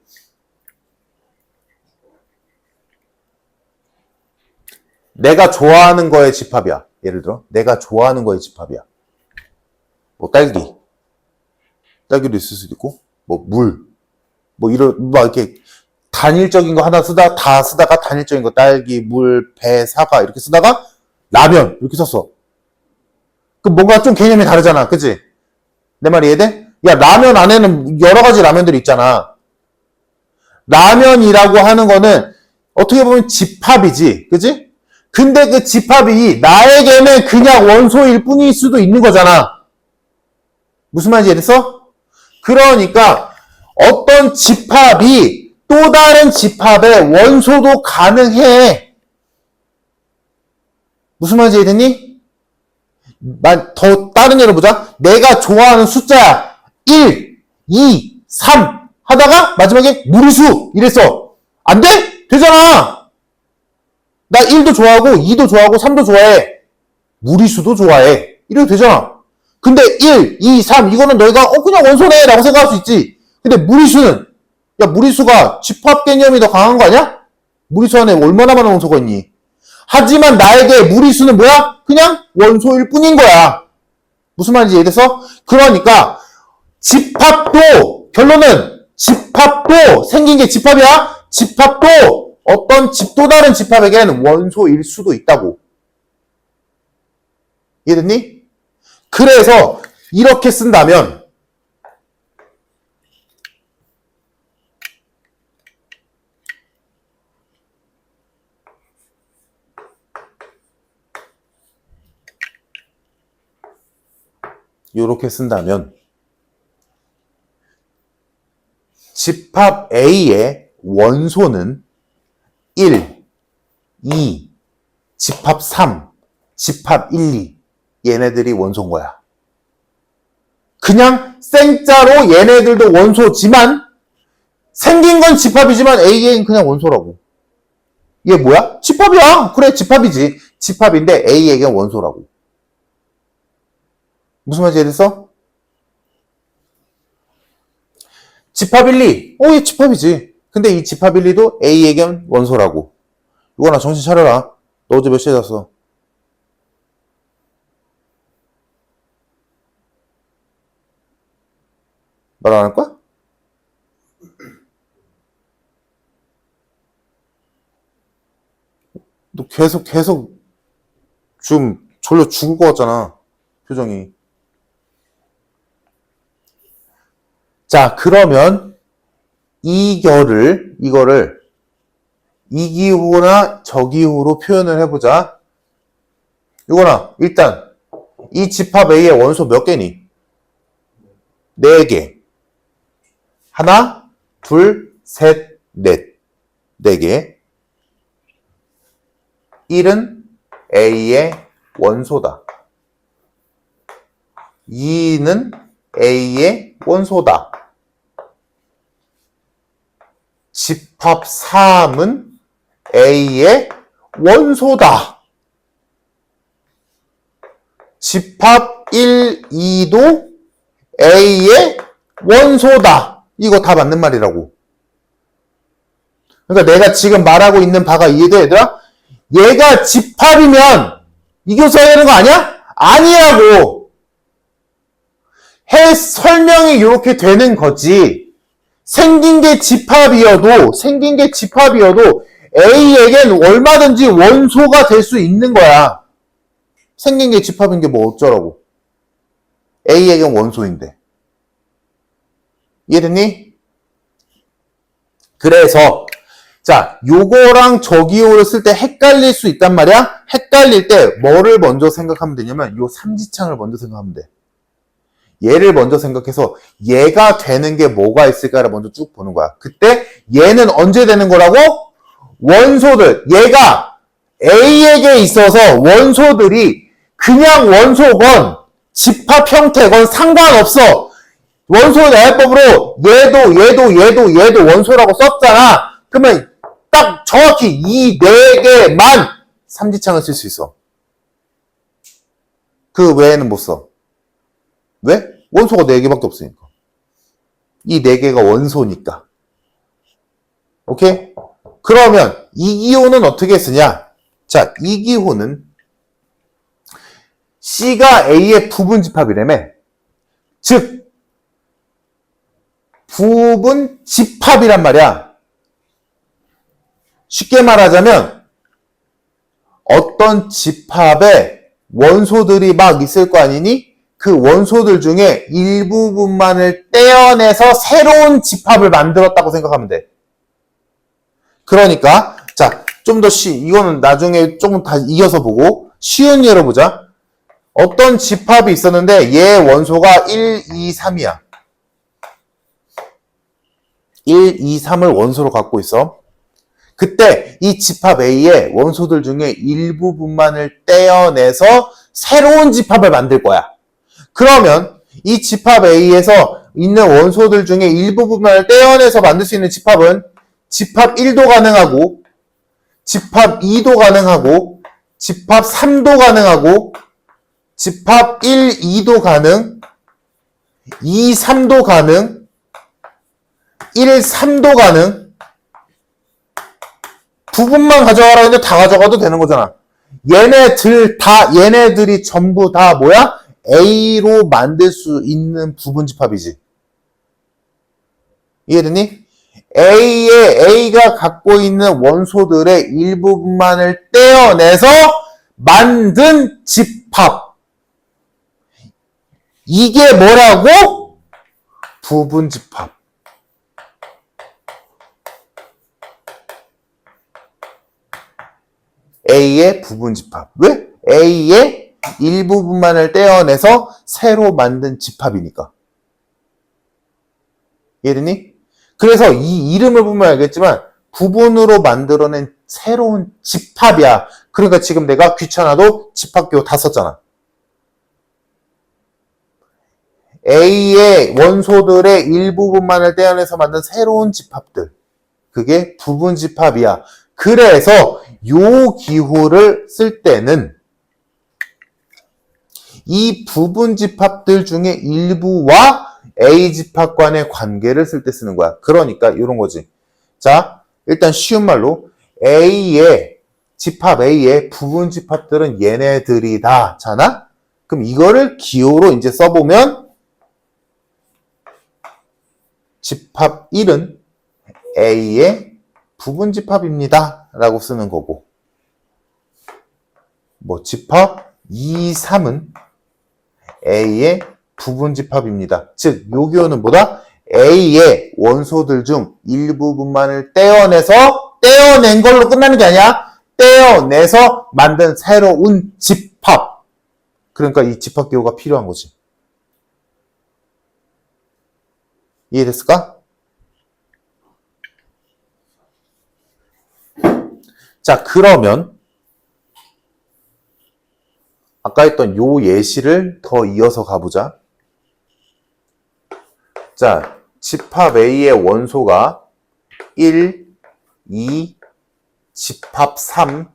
내가 좋아하는 거의 집합이야. 예를 들어 내가 좋아하는 거의 집합이야. 뭐 딸기도 있을 수도 있고 뭐 물, 뭐 이렇게 단일적인 거 하나 쓰다가 단일적인 거 딸기, 물, 배, 사과 이렇게 쓰다가 라면 이렇게 썼어. 그 뭔가 좀 개념이 다르잖아. 그치? 내 말이 이해돼? 야, 라면 안에는 여러 가지 라면들이 있잖아. 라면이라고 하는 거는 어떻게 보면 집합이지. 그치? 근데 그 집합이 나에게는 그냥 원소일 뿐일 수도 있는 거잖아. 무슨 말인지 이해됐어? 그러니까 어떤 집합이 또 다른 집합의 원소도 가능해. 무슨 말인지 이해됐니? 더 다른 예를 보자. 내가 좋아하는 숫자야. 1, 2, 3 하다가 마지막에 무리수 이랬어. 안 돼? 되잖아. 나 1도 좋아하고 2도 좋아하고 3도 좋아해. 무리수도 좋아해. 이래도 되잖아. 근데 1, 2, 3 이거는 너희가 그냥 원소네 라고 생각할 수 있지. 근데 무리수는 야 무리수가 집합 개념이 더 강한 거 아니야? 무리수 안에 얼마나 많은 원소가 있니? 하지만 나에게 무리수는 뭐야? 그냥 원소일 뿐인 거야. 무슨 말인지 이해됐어? 그러니까 결론은 집합도 생긴 게 집합이야. 집합도 어떤 또 다른 집합에게는 원소일 수도 있다고. 이해됐니? 그래서 이렇게 쓴다면 집합 A의 원소는 1, 2, 집합 3, 집합 1, 2 얘네들이 원소인 거야. 그냥 생짜로 얘네들도 원소지만 생긴 건 집합이지만 A에는 그냥 원소라고. 이게 뭐야? 집합이야. 그래 집합이지. 집합인데 A에겐 원소라고. 무슨 말인지 이해됐어? 집합 1, 2. 얘 집합이지. 근데 이 집합 1, 2도 A에겐 원소라고. 이거나 정신 차려라. 너 어제 몇 시에 잤어? 말 안 할 거야? 너 계속 좀 졸려 죽을 것 같잖아. 표정이. 자, 그러면 이거를 이기호나 저기호로 표현을 해보자. 이거나 일단 이 집합 A의 원소 몇 개니? 4개. 하나, 둘, 셋, 넷. 4개. 1은 A의 원소다. 2는 A의 원소다. 집합 3은 A의 원소다. 집합 1, 2도 A의 원소다. 이거 다 맞는 말이라고. 그러니까 내가 지금 말하고 있는 바가 이해돼, 얘들아? 얘가 집합이면 이겨서야 되는 거 아니야? 아니라고. 설명이 이렇게 되는 거지. 생긴 게 집합이어도 A에겐 얼마든지 원소가 될 수 있는 거야. 생긴 게 집합인 게 뭐 어쩌라고. A에겐 원소인데. 이해됐니? 그래서 자, 요거랑 저기요를 쓸 때 헷갈릴 수 있단 말이야? 헷갈릴 때 뭐를 먼저 생각하면 되냐면 요 삼지창을 먼저 생각하면 돼. 얘를 먼저 생각해서 얘가 되는 게 뭐가 있을까를 먼저 쭉 보는 거야. 그때 얘는 언제 되는 거라고? 원소들. 얘가 A에게 있어서 원소들이 그냥 원소건 집합 형태건 상관없어. 원소 나열법으로 얘도 원소라고 썼잖아. 그러면 딱 정확히 이 4개만 삼지창을 쓸 수 있어. 그 외에는 못 써. 왜? 원소가 4개밖에 없으니까. 이 4개가 원소니까. 오케이? 그러면 이기호는 어떻게 쓰냐? 자, 이기호는 C가 A의 부분집합이라며. 즉 부분집합이란 말이야. 쉽게 말하자면 어떤 집합에 원소들이 막 있을 거 아니니? 그 원소들 중에 일부분만을 떼어내서 새로운 집합을 만들었다고 생각하면 돼. 그러니까 자, 좀 더 이거는 나중에 조금 다 이어서 보고 쉬운 예로 보자. 어떤 집합이 있었는데 얘 원소가 1, 2, 3이야. 1, 2, 3을 원소로 갖고 있어. 그때 이 집합 A의 원소들 중에 일부분만을 떼어내서 새로운 집합을 만들 거야. 그러면 이 집합 A에서 있는 원소들 중에 일부분만을 떼어내서 만들 수 있는 집합은 집합 1도 가능하고 집합 2도 가능하고 집합 3도 가능하고 집합 1, 2도 가능 2, 3도 가능 1, 3도 가능 부분만 가져가라 했는데 다 가져가도 되는 거잖아. 얘네들이 전부 다 뭐야? A로 만들 수 있는 부분집합이지. 이해됐니? A가 갖고 있는 원소들의 일부분만을 떼어내서 만든 집합. 이게 뭐라고? 부분집합. A의 부분집합. 왜? A의 일부분만을 떼어내서 새로 만든 집합이니까. 이해됐니? 그래서 이 이름을 보면 알겠지만 부분으로 만들어낸 새로운 집합이야. 그러니까 지금 내가 귀찮아도 집합기호 다 썼잖아. A의 원소들의 일부분만을 떼어내서 만든 새로운 집합들. 그게 부분집합이야. 그래서 요 기호를 쓸 때는 이 부분집합들 중에 일부와 A집합 간의 관계를 쓸 때 쓰는 거야. 그러니까 이런 거지. 자, 일단 쉬운 말로 집합 A의 부분집합들은 얘네들이다. 잖아? 그럼 이거를 기호로 이제 써보면 집합 1은 A의 부분집합입니다. 라고 쓰는 거고. 뭐 집합 2, 3은 A의 부분 집합입니다. 즉, 요 기호는 뭐다? A의 원소들 중 일부분만을 떼어낸 걸로 끝나는 게 아니야. 떼어내서 만든 새로운 집합. 그러니까 이 집합 기호가 필요한 거지. 이해됐을까? 자, 그러면 아까 했던 요 예시를 더 이어서 가보자. 자, 집합 A의 원소가 1, 2, 집합 3,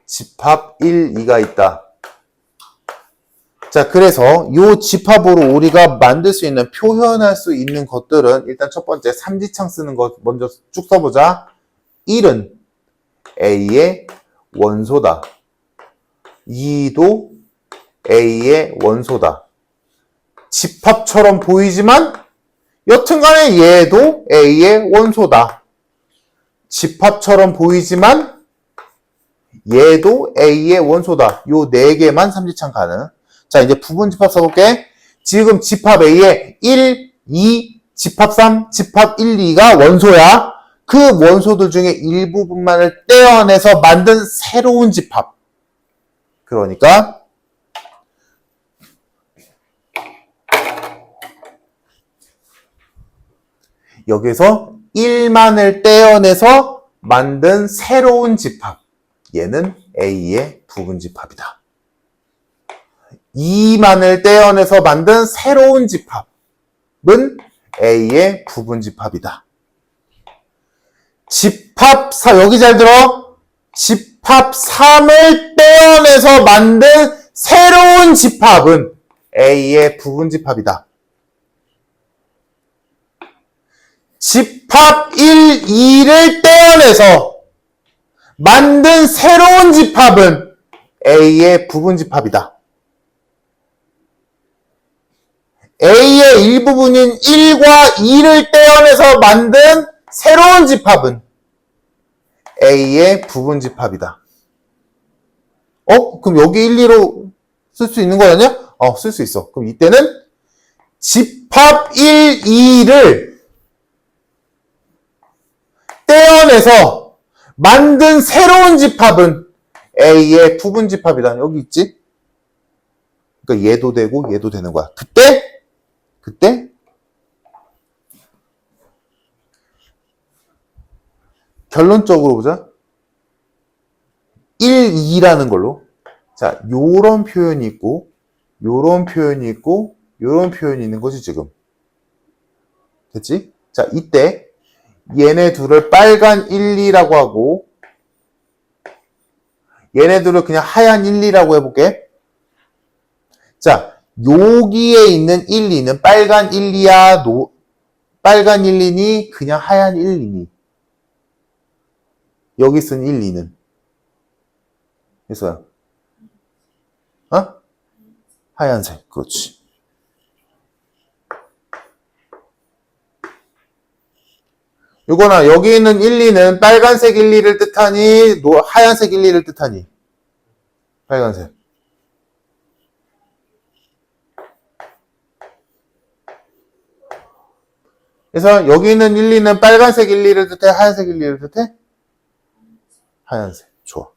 집합 1, 2가 있다. 자, 그래서 요 집합으로 우리가 만들 수 있는, 표현할 수 있는 것들은 일단 첫 번째 삼지창 쓰는 거 먼저 쭉 써보자. 1은 A의 원소다. 2도 A의 원소다. 집합처럼 보이지만 여튼간에 얘도 A의 원소다. 집합처럼 보이지만 얘도 A의 원소다. 요 4개만 삼지창 가능. 자, 이제 부분 집합 써볼게. 지금 집합 A의 1, 2, 집합 3, 집합 1, 2가 원소야. 그 원소들 중에 일부분만을 떼어내서 만든 새로운 집합. 그러니까 여기서 1만을 떼어내서 만든 새로운 집합. 얘는 A의 부분 집합이다. 2만을 떼어내서 만든 새로운 집합은 A의 부분 집합이다. 집합 4, 여기 잘 들어. 집합 3을 떼어내서 만든 새로운 집합은 A의 부분 집합이다. 집합 1, 2를 떼어내서 만든 새로운 집합은 A의 부분 집합이다. A의 일부분인 1과 2를 떼어내서 만든 새로운 집합은 A의 부분 집합이다. 그럼 여기 1, 2로 쓸 수 있는 거 아니야? 쓸 수 있어. 그럼 이때는 집합 1, 2를 떼어내서 만든 새로운 집합은 A의 부분 집합이다. 여기 있지? 그러니까 얘도 되고 얘도 되는 거야. 그때 결론적으로 보자. 1, 2라는 걸로. 자, 요런 표현이 있고, 요런 표현이 있고, 요런 표현이 있는 거지, 지금. 됐지? 자, 이때 얘네 둘을 빨간 1, 2라고 하고, 얘네 둘을 그냥 하얀 1, 2라고 해볼게. 자, 여기에 있는 1, 2는 빨간 1, 2야, 빨간 1, 2니, 그냥 하얀 1, 2니. 여기 쓴 1, 2는. 그래서, 하얀색. 그렇지. 요거나, 여기 있는 1, 2는 빨간색 1, 2를 뜻하니, 하얀색 1, 2를 뜻하니. 빨간색. 그래서 여기 있는 1, 2는 빨간색 1, 2를 뜻해? 하얀색 1, 2를 뜻해? 하얀색. 좋아.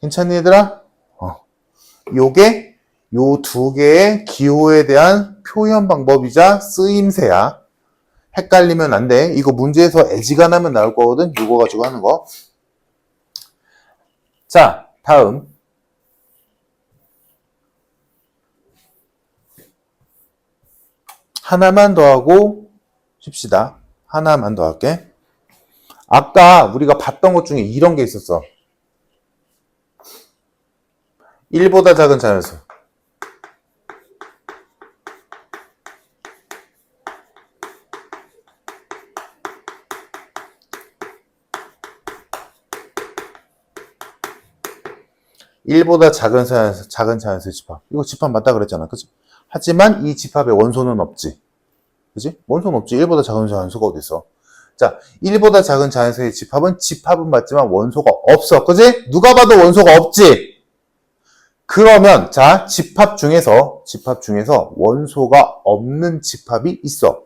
괜찮니, 얘들아? 요게 요 두 개의 기호에 대한 표현 방법이자 쓰임새야. 헷갈리면 안 돼. 이거 문제에서 애지간하면 나올 거거든. 요거 가지고 하는 거. 자, 다음. 하나만 더 하고 쉽시다. 하나만 더 할게. 아까 우리가 봤던 것 중에 이런 게 있었어. 1보다 작은 자연수. (1보다) 작은 자연수의 집합. 이거 집합 맞다 그랬잖아. 그치? 하지만 이 집합의 원소는 없지. 그치? 원소는 없지. 1보다 작은 자연수가 어디 있어? 자, 1보다 작은 자연수의 집합은 맞지만 원소가 없어. 그지? 누가 봐도 원소가 없지? 그러면, 자, 집합 중에서 원소가 없는 집합이 있어.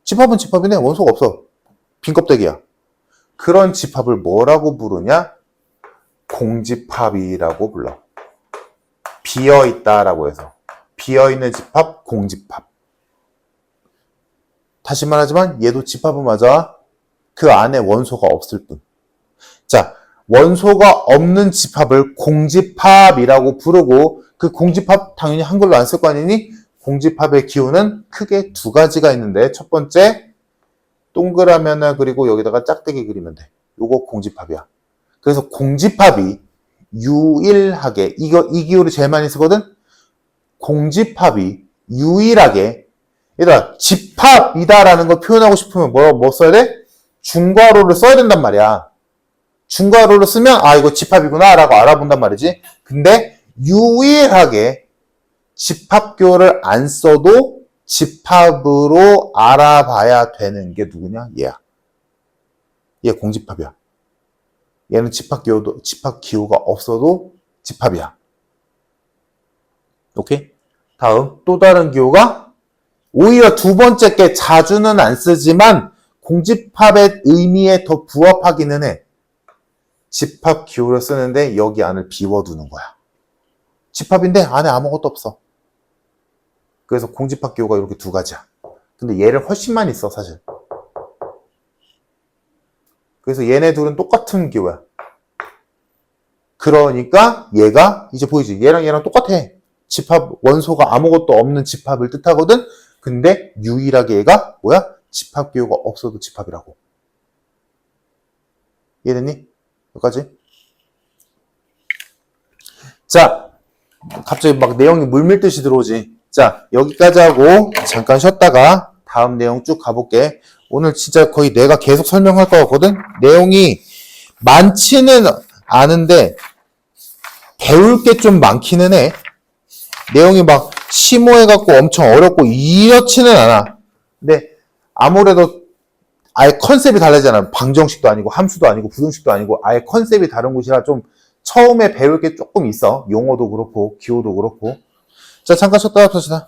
집합은 집합이네. 원소가 없어. 빈 껍데기야. 그런 집합을 뭐라고 부르냐? 공집합이라고 불러. 비어있다라고 해서. 비어있는 집합, 공집합. 다시 말하지만 얘도 집합은 맞아. 그 안에 원소가 없을 뿐. 자, 원소가 없는 집합을 공집합이라고 부르고 그 공집합 당연히 한글로 안 쓸 거 아니니? 공집합의 기호는 크게 두 가지가 있는데 첫 번째 동그라미 하나 그리고 여기다가 짝대기 그리면 돼. 요거 공집합이야. 그래서 공집합이 유일하게 이 기호를 제일 많이 쓰거든? 공집합이 유일하게 얘들아 집합이다라는 걸 표현하고 싶으면 뭐 써야 돼? 중괄호를 써야 된단 말이야. 중괄호를 쓰면 아 이거 집합이구나 라고 알아본단 말이지. 근데 유일하게 집합기호를 안 써도 집합으로 알아봐야 되는 게 누구냐? 얘야. 얘 공집합이야. 얘는 집합기호가 없어도 집합이야. 오케이? 다음 또 다른 기호가 오히려 두 번째 게 자주는 안 쓰지만 공집합의 의미에 더 부합하기는 해. 집합 기호를 쓰는데 여기 안을 비워두는 거야. 집합인데 안에 아무것도 없어. 그래서 공집합 기호가 이렇게 두 가지야. 근데 얘를 훨씬 많이 써 사실. 그래서 얘네 둘은 똑같은 기호야. 그러니까 얘가 이제 보이지? 얘랑 똑같아. 집합 원소가 아무것도 없는 집합을 뜻하거든. 근데 유일하게 얘가 뭐야? 집합 기호가 없어도 집합이라고. 이해됐니? 여기까지. 자, 갑자기 막 내용이 물밀듯이 들어오지. 자, 여기까지 하고 잠깐 쉬었다가 다음 내용 쭉 가볼게. 오늘 진짜 거의 내가 계속 설명할 거 같거든? 내용이 많지는 않은데 배울 게 좀 많기는 해. 내용이 막 심오해갖고 엄청 어렵고 이렇지는 않아. 근데 아무래도 아예 컨셉이 다르잖아. 방정식도 아니고 함수도 아니고 부등식도 아니고 아예 컨셉이 다른 곳이라 좀 처음에 배울 게 조금 있어. 용어도 그렇고 기호도 그렇고. 자, 잠깐 쉬었다 합시다.